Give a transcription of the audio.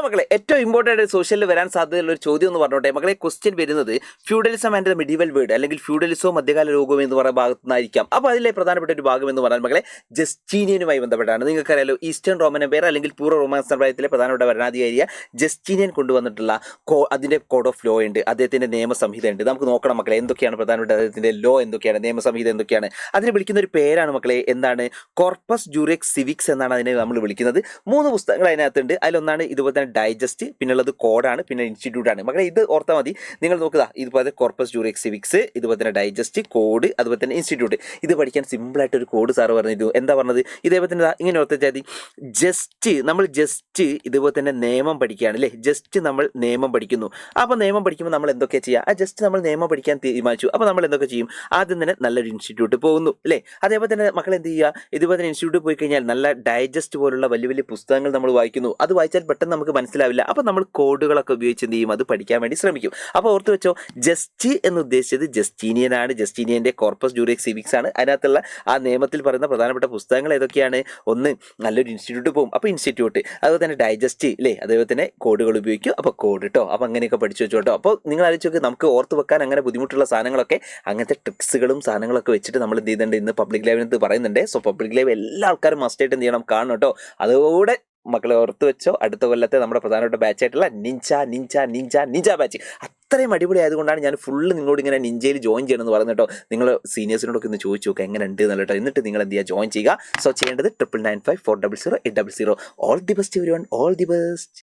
മക്കളെ ഏറ്റവും ഇമ്പോർട്ടൻ്റ് സോഷ്യലിൽ വരാൻ സാധ്യതയുള്ള ഒരു ചോദ്യം എന്ന് പറഞ്ഞോട്ടെ മക്കളെ. ക്വസ്റ്റ്യൻ വരുന്നത് feudalism and the medieval world അല്ലെങ്കിൽ ഫ്യൂഡലിസവും മധ്യകാല ലോകവും എന്ന് പറയുന്ന ഭാഗത്തു നിന്നായിരിക്കാം. അപ്പോൾ അതിലെ പ്രധാനപ്പെട്ട ഒരു ഭാഗം എന്ന് പറഞ്ഞാൽ മക്കളെ ജസ്റ്റീനിയനുമായി ബന്ധപ്പെട്ടാണ്. നിങ്ങൾക്കറിയാലോ ഈസ്റ്റേൺ റോമൻ എംപയർ അല്ലെങ്കിൽ പൂർവ്വ റോമൻ സമ്പ്രദായത്തിലെ പ്രധാനപ്പെട്ട ഭരണാധികാരിയ ജസ്റ്റീനിയൻ കൊണ്ടുവന്നിട്ടുള്ള അതിൻ്റെ കോഡ് ഓഫ് ലോ ഉണ്ട്, അദ്ദേഹത്തിൻ്റെ നിയമസംഹിത ഉണ്ട്. നമുക്ക് നോക്കണം മക്കളെ എന്തൊക്കെയാണ് പ്രധാനപ്പെട്ട അദ്ദേഹത്തിൻ്റെ ലോ എന്തൊക്കെയാണ്, നിയമസംഹിത എന്തൊക്കെയാണ്. അതിനെ വിളിക്കുന്ന ഒരു പേരാണ് മക്കളെ എന്താണ്, കോർപ്പസ് ജൂറിക്സ് സിവിക്സ് എന്നാണ് അതിനെ നമ്മൾ വിളിക്കുന്നത്. 3 പുസ്തകങ്ങൾ അതിനകത്തുണ്ട്. അതിലൊന്നാണ് ഇതുപോലെ തന്നെ ഡൈജസ്റ്റ്, പിന്നുള്ളത് കോഡാണ്, പിന്നെ ഇൻസ്റ്റിറ്റ്യൂട്ടാണ്. മക്കളെ ഇത് ഓർത്താൽ മതി. നിങ്ങൾ നോക്കുക ഇതുപോലെ കോർപ്പസ് ജൂറിക്സ് സിവിക്സ്, ഇതുപോലെ തന്നെ ഡൈജസ്റ്റ്, കോഡ്, അതുപോലെ തന്നെ ഇൻസ്റ്റിറ്റ്യൂട്ട്. ഇത് പഠിക്കാൻ സിമ്പിളായിട്ട് ഒരു കോഡ് സാറ് പറഞ്ഞിരുന്നു. എന്താ പറഞ്ഞത്, ഇതേപോലെ തന്നെ ഇങ്ങനെ ഓർത്താൽ മതി. നമ്മൾ ജസ്റ്റ് ഇതുപോലെ തന്നെ നിയമം പഠിക്കുകയാണ് അല്ലേ. ജസ്റ്റ് നമ്മൾ നിയമം പഠിക്കുന്നു. അപ്പോൾ നിയമം പഠിക്കുമ്പോൾ നമ്മൾ എന്തൊക്കെ ചെയ്യുക, ജസ്റ്റ് നമ്മൾ നിയമം പഠിക്കാൻ തീരുമാനിച്ചു. അപ്പോൾ നമ്മൾ എന്തൊക്കെ ചെയ്യും, ആദ്യം തന്നെ നല്ലൊരു ഇൻസ്റ്റിറ്റ്യൂട്ട് പോകുന്നു അല്ലേ. അതേപോലെ തന്നെ മക്കൾ എന്ത് ചെയ്യുക, ഇതുപോലെ തന്നെ ഇൻസ്റ്റിറ്റ്യൂട്ട് പോയി കഴിഞ്ഞാൽ നല്ല ഡൈജസ്റ്റ് പോലുള്ള വലിയ വലിയ പുസ്തകങ്ങൾ നമ്മൾ വായിക്കുന്നു. അത് വായിച്ചാൽ പെട്ടെന്ന് നമുക്ക് മനസ്സിലാവില്ല. അപ്പോൾ നമ്മൾ കോഡുകളൊക്കെ ഉപയോഗിച്ച് എന്ത് ചെയ്യും, അത് പഠിക്കാൻ വേണ്ടി ശ്രമിക്കും. അപ്പോൾ ഓർത്ത് വെച്ചോ, ജസ്റ്റ് എന്ന് ഉദ്ദേശിച്ചത് ജസ്റ്റീനിയൻ ആണ്. ജസ്റ്റീനിയൻ്റെ കോർപ്പസ് ജൂറിക്സ് സിവിക്സ് ആണ്. അതിനകത്തുള്ള ആ നിയമത്തിൽ പറയുന്ന പ്രധാനപ്പെട്ട പുസ്തകങ്ങൾ ഏതൊക്കെയാണ്, ഒന്ന് നല്ലൊരു ഇൻസ്റ്റിറ്റ്യൂട്ട് പോകും, അപ്പോൾ ഇൻസ്റ്റിറ്റ്യൂട്ട്, അതുപോലെ തന്നെ ഡൈജസ്റ്റ് ഇല്ലേ, അതേപോലെ തന്നെ കോഡുകൾ ഉപയോഗിക്കും, അപ്പോൾ കോഡ് കേട്ടോ. അപ്പോൾ അങ്ങനെയൊക്കെ പഠിച്ചു വെച്ചോട്ടോ. അപ്പോൾ നിങ്ങൾ ആലോചിച്ച് നോക്ക്, നമുക്ക് ഓർത്ത് വെക്കാൻ അങ്ങനെ ബുദ്ധിമുട്ടുള്ള സാധനങ്ങളൊക്കെ അങ്ങനത്തെ ട്രിക്സുകളും സാധനങ്ങളൊക്കെ വെച്ചിട്ട് നമ്മൾ എന്ത് ചെയ്യുന്നുണ്ട്, ഇന്ന് പബ്ലിക് ലൈവിനകത്ത് പറയുന്നുണ്ട്. സോ പബ്ലിക് ലൈവ് എല്ലാ ആൾക്കാരും മസ്റ്റായിട്ട് എന്ത് ചെയ്യണം, കാണണം കേട്ടോ. അതോടെ മക്കളെ ഓർത്ത് വെച്ചോ, അടുത്ത കൊല്ലത്തെ നമ്മുടെ പ്രധാനപ്പെട്ട ബാച്ചായിട്ടുള്ള നിഞ്ച ബാച്ച് അത്രയും അടിപൊളി ആയതുകൊണ്ടാണ് ഞാൻ ഫുള്ള് നിങ്ങളോട് ഇങ്ങനെ നിഞ്ചയിൽ ജോയിൻ ചെയ്യണമെന്ന് പറയുന്നത് കേട്ടോ. നിങ്ങൾ സീനിയേഴ്സിനോടൊക്കെ ഒന്ന് ചോദിച്ചു നോക്കുക എങ്ങനെ ഉണ്ട് എന്നുള്ള കേട്ടോ. എന്നിട്ട് നിങ്ങൾ എന്ത് ചെയ്യുക, ജോയിൻ ചെയ്യുക. സോ ചെയ്യേണ്ടത് 9995400800. All the best everyone, all the best.